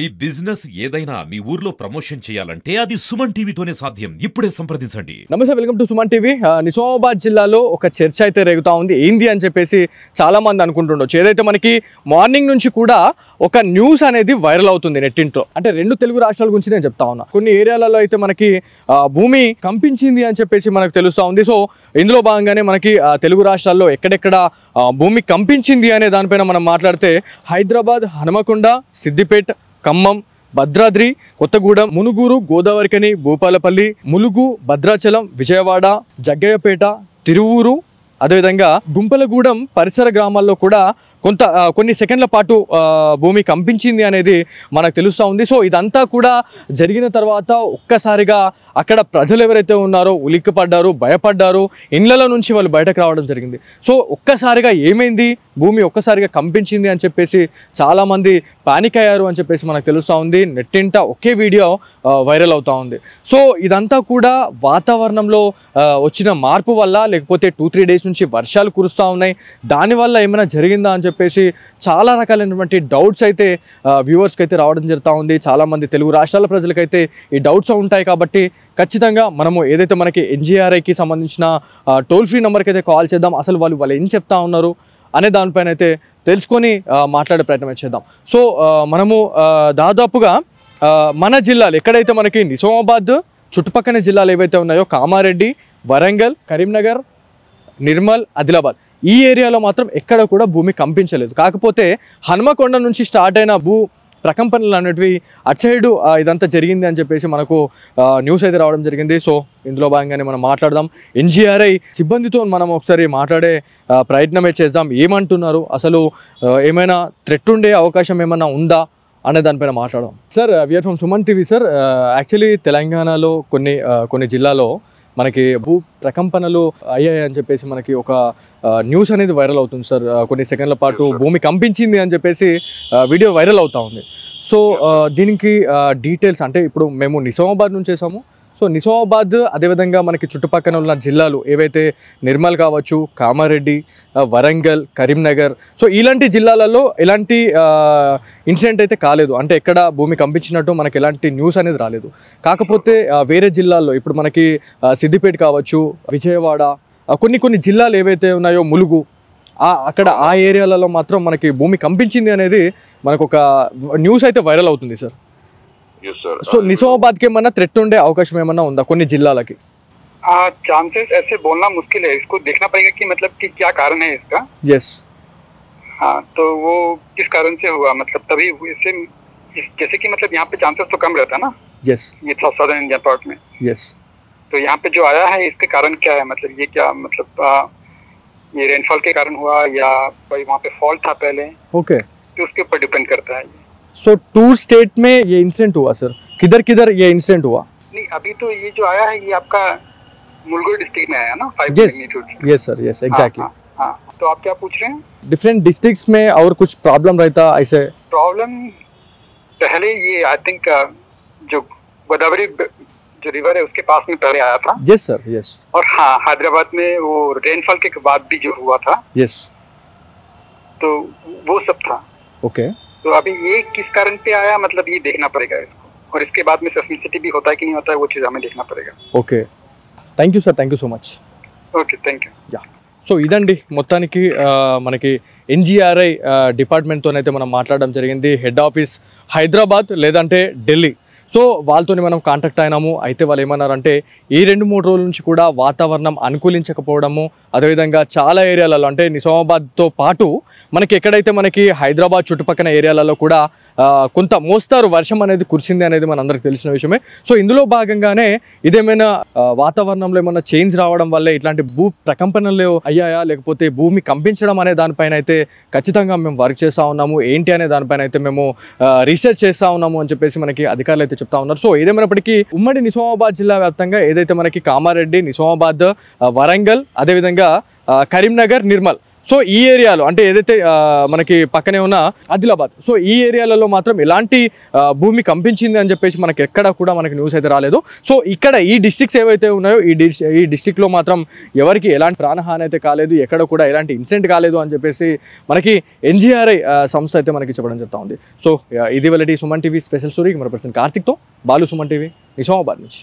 ఈ బిజినెస్ ఏదైనా మీ ఊర్లో ప్రమోషన్ చేయాలంటే అది సుమన్ టీవీతోనే సాధ్యం. ఇప్పుడే సంప్రదించండి. నమస్తే, welcome to Suman TV. Nizamabad జిల్లాలో ఒక చర్చ అయితే రేగుతా ఉంది. ఏంది అని చెప్పేసి చాలా మంది అనుకుంటుండొచ్చు. ఏదైతే మనకి మార్నింగ్ నుంచి కూడా ఒక న్యూస్ అనేది వైరల్ అవుతుంది నెట్టింట్లో. అంటే రెండు తెలుగు రాష్ట్రాల గురించి నేను చెప్తా ఉన్నా. కొన్ని ఏరియాలలో అయితే మనకి భూమి కంపించింది అని చెప్పేసి మనకు తెలుస్తూ ఉంది. సో ఇందులో భాగంగానే మనకి తెలుగు రాష్ట్రాల్లో ఎక్కడెక్కడ భూమి కంపించింది అనే దానిపైన మనం మాట్లాడితే హైదరాబాద్, హనుమకొండ, సిద్దిపేట, ఖమ్మం, భద్రాద్రి, కొత్తగూడెం, మునుగూరు, గోదావరికని, భూపాలపల్లి, ములుగు, భద్రాచలం, విజయవాడ, జగ్గయ్యపేట, తిరువూరు, అదేవిధంగా గుంపలగూడెం పరిసర గ్రామాల్లో కూడా కొన్ని సెకండ్ల పాటు భూమి కంపించింది అనేది మనకు తెలుస్తూ ఉంది. సో ఇదంతా కూడా జరిగిన తర్వాత ఒక్కసారిగా అక్కడ ప్రజలు ఎవరైతే ఉన్నారో ఉలిక్కిపడ్డారు, భయపడ్డారు, ఇళ్లలో నుంచి వాళ్ళు బయటకు రావడం జరిగింది. సో ఒక్కసారిగా ఏమైంది, భూమి ఒక్కసారిగా కంపించింది అని చెప్పేసి చాలామంది పానిక్ అయ్యారు అని చెప్పేసి మనకు తెలుస్తూ ఉంది. నెట్టింట ఒకే వీడియో వైరల్ అవుతూ ఉంది. సో ఇదంతా కూడా వాతావరణంలో వచ్చిన మార్పు వల్ల, లేకపోతే 2-3 డేస్ నుంచి వర్షాలు కురుస్తూ ఉన్నాయి, దానివల్ల ఏమైనా జరిగిందా అని చెప్పేసి చాలా రకాలైనటువంటి డౌట్స్ అయితే వ్యూవర్స్కి అయితే రావడం జరుగుతూ ఉంది. చాలామంది తెలుగు రాష్ట్రాల ప్రజలకైతే ఈ డౌట్స్ ఉంటాయి. కాబట్టి ఖచ్చితంగా మనము ఏదైతే మనకి ఎన్జీఆర్ఐకి సంబంధించిన టోల్ ఫ్రీ నెంబర్కి అయితే కాల్ చేద్దాం. అసలు వాళ్ళు ఏం చెప్తా ఉన్నారు అనే దానిపైన అయితే తెలుసుకొని మాట్లాడే ప్రయత్నం చేద్దాం. సో మనము దాదాపుగా మన జిల్లాలు ఎక్కడైతే మనకి నిజామాబాద్ చుట్టుపక్కల జిల్లాలు ఏవైతే ఉన్నాయో కామారెడ్డి, వరంగల్, కరీంనగర్, నిర్మల్, ఆదిలాబాద్, ఈ ఏరియాలో మాత్రం ఎక్కడ కూడా భూమి కంపించలేదు. కాకపోతే హనుమకొండ నుంచి స్టార్ట్ అయిన ప్రకంపనలు అనేటివి అటు సైడు ఇదంతా జరిగింది అని చెప్పేసి మనకు న్యూస్ అయితే రావడం జరిగింది. సో ఇందులో భాగంగానే మనం మాట్లాడదాం. ఎన్జీఆర్ఐ సిబ్బందితో మనం ఒకసారి మాట్లాడే ప్రయత్నమే చేద్దాం. ఏమంటున్నారు, అసలు ఏమైనా థ్రెట్ ఉండే అవకాశం ఏమైనా ఉందా అనే దానిపైన మాట్లాడదాం. Sir, we are from Suman TV. Sir, actually తెలంగాణలో కొన్ని జిల్లాలో మనకి ప్రకంపనలు అయ్యాయి అని చెప్పేసి మనకి ఒక న్యూస్ అనేది వైరల్ అవుతుంది సార్. కొన్ని సెకండ్ల పాటు భూమి కంపించింది అని చెప్పేసి వీడియో వైరల్ అవుతూ ఉంది. సో దీనికి డీటెయిల్స్ అంటే ఇప్పుడు మేము నిజామాబాద్ నుంచి చేసాము. సో నిజామాబాద్, అదేవిధంగా మనకి చుట్టుపక్కల ఉన్న జిల్లాలు ఏవైతే నిర్మల్ కావచ్చు, కామారెడ్డి, వరంగల్, కరీంనగర్, సో ఇలాంటి జిల్లాలలో ఎలాంటి ఇన్సిడెంట్ అయితే కాలేదు. అంటే ఎక్కడ భూమి కంపించినట్టు మనకి ఎలాంటి న్యూస్ అనేది రాలేదు. కాకపోతే వేరే జిల్లాల్లో ఇప్పుడు మనకి సిద్దిపేట కావచ్చు, విజయవాడ, కొన్ని జిల్లాలు ఏవైతే ఉన్నాయో, ములుగు, అక్కడ ఆ ఏరియాలలో మాత్రం మనకి భూమి కంపించింది అనేది మనకు ఒక న్యూస్ అయితే వైరల్ అవుతుంది సార్. సో నిజామాబాద్ के मना थ्रेट ఉండే అవకాశం ఏమన్నా ఉందా కొన్ని జిల్లాలకి? चांसेस ऐसे बोलना मुश्किल है. इसको देखना पड़ेगा कि मतलब कि क्या कारण है इसका. यस. हाँ, तो वो किस कारण से हुआ, मतलब तभी इससे जैसे कि मतलब यहाँ पे चांसेस तो कम रहता है ना. यस. ये था सदर्न इंडिया पार्ट में. यस. तो यहाँ पे जो आया है इसके कारण क्या है, मतलब ये क्या, मतलब ये रेनफॉल के कारण हुआ या कोई वहाँ पे फॉल्ट था पहले. ओके. तो उसके ऊपर डिपेंड करता है. सो टूर स्टेट में ये इंसिडेंट हुआ सर, किधर ये इंसिडेंट हुआ? नहीं, अभी तो ये जो आया है ये आपका मुलगु डिस्ट्रिक्ट में आया ना, 5 magnitude. Yes sir, yes, exactly. हाँ, तो आप क्या पूछ रहे हैं? डिफरेंट डिस्ट्रिक्ट्स में और कुछ प्रॉब्लम रहता ऐसे? प्रॉब्लम पहले ये आई थिंक जो गोदावरी जो रिवर है उसके पास में पहले आया था. Yes sir, yes. और हाँ, हैदराबाद में वो रेनफॉल के बाद भी जो हुआ था. यस. तो वो सब था. ओके. तो अभी ये किस कारण पे आया, मतलब ये देखना पड़ेगा इसको, और इसके बाद में सेस्मिसिटी भी होता है कि नहीं होता है, वो चीज़ हमें देखना पड़ेगा. Okay, thank you sir, thank you so much. Okay, thank you. Yeah, so ఇదండి మొత్తానికి మనకి ఎన్జీఆర్ఐ డిపార్ట్మెంట్తోనైతే మనం మాట్లాడడం జరిగింది. హెడ్ ఆఫీస్ హైదరాబాద్ లేదంటే ఢిల్లీ. సో వాళ్ళతో మనం కాంటాక్ట్ అయినాము. అయితే వాళ్ళు ఏమన్నారంటే ఈ 2-3 రోజుల నుంచి కూడా వాతావరణం అనుకూలించకపోవడము, అదేవిధంగా చాలా ఏరియాలలో అంటే నిజామాబాద్తో పాటు మనకి ఎక్కడైతే మనకి హైదరాబాద్ చుట్టుపక్కల ఏరియాలలో కూడా కొంత మోస్తారు వర్షం అనేది కురిసింది అనేది మనందరికీ తెలిసిన విషయమే. సో ఇందులో భాగంగానే ఇదేమైనా వాతావరణంలో ఏమైనా చేంజ్ రావడం వల్లే ఇట్లాంటి ప్రకంపనలు అయ్యాయా, లేకపోతే భూమి కంపించడం అనే దానిపైన అయితే ఖచ్చితంగా మేము వర్క్ చేస్తూ ఉన్నాము. ఏంటి అనే దానిపైన అయితే మేము రీసెర్చ్ చేస్తూ ఉన్నాము అని చెప్పేసి మనకి అధికారులు అయితే చెప్తా ఉన్నారు. సో ఏదేమైనప్పటికీ ఉమ్మడి నిజామాబాద్ జిల్లా వ్యాప్తంగా ఏదైతే మనకి కామారెడ్డి, నిజామాబాద్, వరంగల్, అదేవిధంగా కరీంనగర్, నిర్మల్, సో ఈ ఏరియాలో అంటే ఏదైతే మనకి పక్కనే ఉన్న ఆదిలాబాద్, సో ఈ ఏరియాలలో మాత్రం ఎలాంటి భూమి కంపించింది అని చెప్పేసి మనకి ఎక్కడ కూడా మనకి న్యూస్ అయితే రాలేదు. సో ఇక్కడ ఈ డిస్ట్రిక్ట్స్ ఏవైతే ఉన్నాయో ఈ డిస్ట్రిక్ట్లో మాత్రం ఎవరికి ఎలాంటి ప్రాణహాని అయితే కాలేదు, ఎక్కడ కూడా ఎలాంటి ఇన్సిడెంట్ కాలేదు అని చెప్పేసి మనకి NGRI సంస్థ అయితే మనకి చెప్పడం జరుగుతూ ఉంది. సో ఇది వెల్లటి సుమన్ టీవీ స్పెషల్ స్టోరీ. మన పర్సన్ కార్తిక్తో బాలు, సుమన్ టీవీ, నిజామాబాద్ నుంచి.